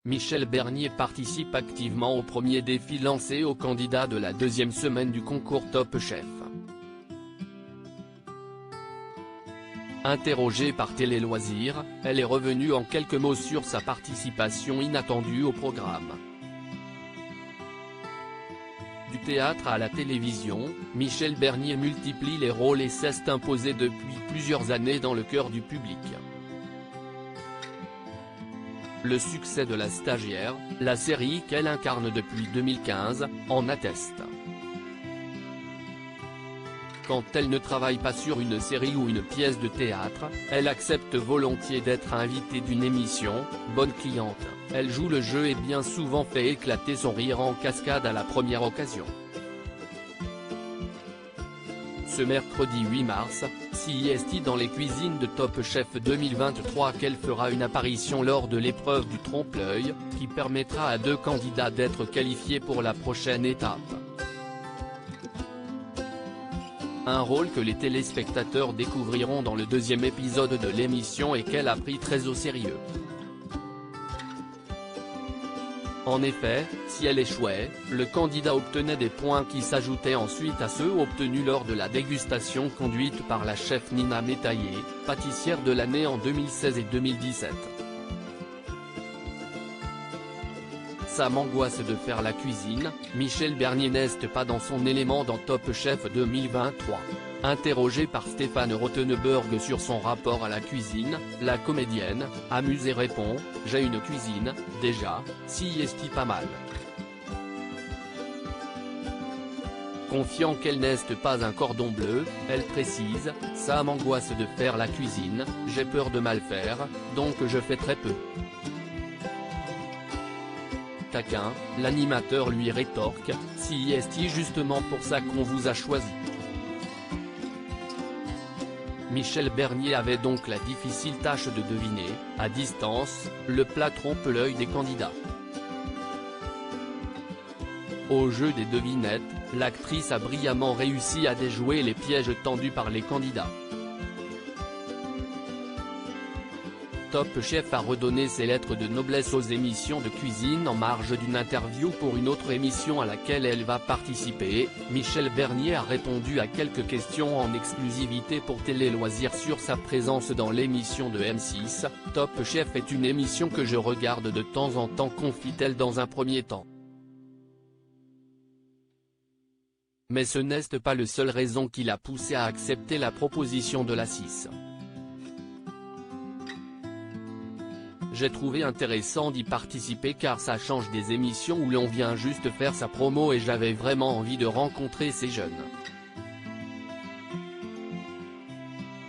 Michel Bernier participe activement au premier défi lancé aux candidats de la deuxième semaine du concours Top Chef. Interrogée par Télé Loisirs, elle est revenue en quelques mots sur sa participation inattendue au programme. Du théâtre à la télévision, Michel Bernier multiplie les rôles et s'est imposé depuis plusieurs années dans le cœur du public. Le succès de La Stagiaire, la série qu'elle incarne depuis 2015, en atteste. Quand elle ne travaille pas sur une série ou une pièce de théâtre, elle accepte volontiers d'être invitée d'une émission, bonne cliente, elle joue le jeu et bien souvent fait éclater son rire en cascade à la première occasion. Ce mercredi 8 mars, CIST dans les cuisines de Top Chef 2023 qu'elle fera une apparition lors de l'épreuve du trompe-l'œil, qui permettra à 2 candidats d'être qualifiés pour la prochaine étape. Un rôle que les téléspectateurs découvriront dans le 2e épisode de l'émission et qu'elle a pris très au sérieux. En effet, si elle échouait, le candidat obtenait des points qui s'ajoutaient ensuite à ceux obtenus lors de la dégustation conduite par la chef Nina Métaillé, pâtissière de l'année en 2016 et 2017. Ça m'angoisse de faire la cuisine, Michel Bernier n'est pas dans son élément dans Top Chef 2023. Interrogée par Stéphane Rothenberg sur son rapport à la cuisine, la comédienne, amusée répond « J'ai une cuisine, déjà, si est pas mal ». Confiant qu'elle n'est pas un cordon bleu, elle précise « Ça m'angoisse de faire la cuisine, j'ai peur de mal faire, donc je fais très peu ». Taquin, l'animateur lui rétorque « Si est justement pour ça qu'on vous a choisi ». Michel Bernier avait donc la difficile tâche de deviner, à distance, le plat trompe-l'œil des candidats. Au jeu des devinettes, l'actrice a brillamment réussi à déjouer les pièges tendus par les candidats. Top Chef a redonné ses lettres de noblesse aux émissions de cuisine en marge d'une interview pour une autre émission à laquelle elle va participer. Michel Bernier a répondu à quelques questions en exclusivité pour Télé Loisirs sur sa présence dans l'émission de M6. Top Chef est une émission que je regarde de temps en temps, confie-t-elle dans un premier temps. Mais ce n'est pas le seul raison qui l'a poussé à accepter la proposition de la 6. J'ai trouvé intéressant d'y participer car ça change des émissions où l'on vient juste faire sa promo et j'avais vraiment envie de rencontrer ces jeunes.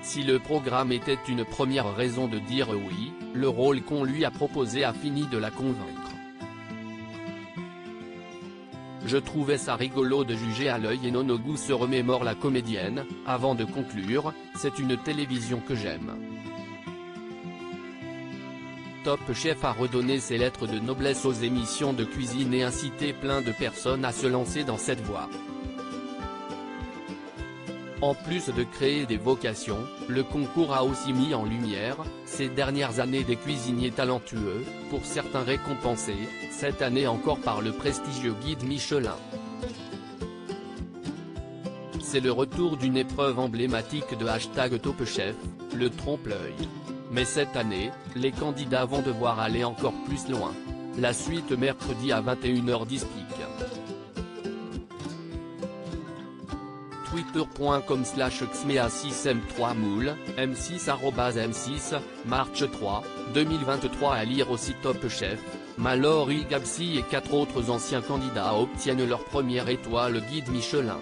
Si le programme était une première raison de dire oui, le rôle qu'on lui a proposé a fini de la convaincre. Je trouvais ça rigolo de juger à l'œil et non au goût, se remémore la comédienne, avant de conclure, c'est une télévision que j'aime. Top Chef a redonné ses lettres de noblesse aux émissions de cuisine et incité plein de personnes à se lancer dans cette voie. En plus de créer des vocations, le concours a aussi mis en lumière, ces dernières années, des cuisiniers talentueux, pour certains récompensés, cette année encore par le prestigieux guide Michelin. C'est le retour d'une épreuve emblématique de #TopChef, le trompe-l'œil. Mais cette année, les candidats vont devoir aller encore plus loin. La suite mercredi à 21h10 pique. Twitter.com/xmea6m3moule, m6@m6, March 3, 2023. À lire aussi Top Chef, Mallory Gabsi et 4 autres anciens candidats obtiennent leur première étoile guide Michelin.